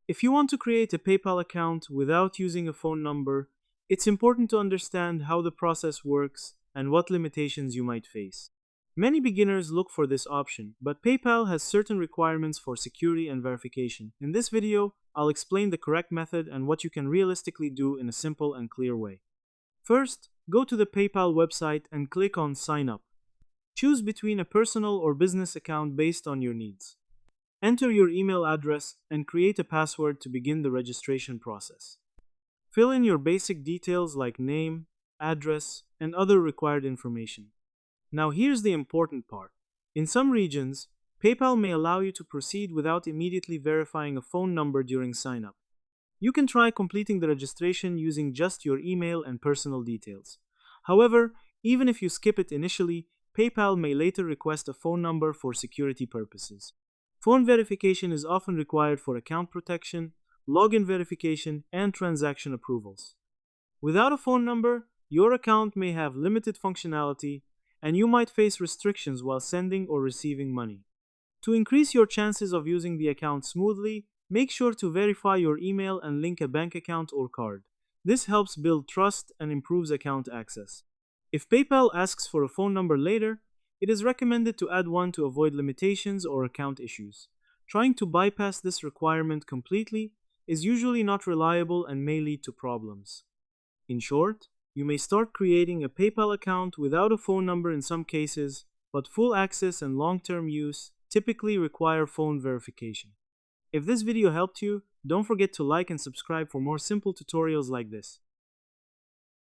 If you want to create a PayPal account without using a phone number, it's important to understand how the process works and what limitations you might face. Many beginners look for this option, but PayPal has certain requirements for security and verification. In this video, I'll explain the correct method and what you can realistically do in a simple and clear way. First, go to the PayPal website and click on Sign Up. Choose between a personal or business account based on your needs. Enter your email address and create a password to begin the registration process. Fill in your basic details like name, address, and other required information. Now here's the important part. In some regions, PayPal may allow you to proceed without immediately verifying a phone number during sign-up. You can try completing the registration using just your email and personal details. However, even if you skip it initially, PayPal may later request a phone number for security purposes. Phone verification is often required for account protection, login verification, and transaction approvals. Without a phone number, your account may have limited functionality, and you might face restrictions while sending or receiving money. To increase your chances of using the account smoothly, make sure to verify your email and link a bank account or card. This helps build trust and improves account access. If PayPal asks for a phone number later, it is recommended to add one to avoid limitations or account issues. Trying to bypass this requirement completely is usually not reliable and may lead to problems. In short, you may start creating a PayPal account without a phone number in some cases, but full access and long-term use typically require phone verification. If this video helped you, don't forget to like and subscribe for more simple tutorials like this.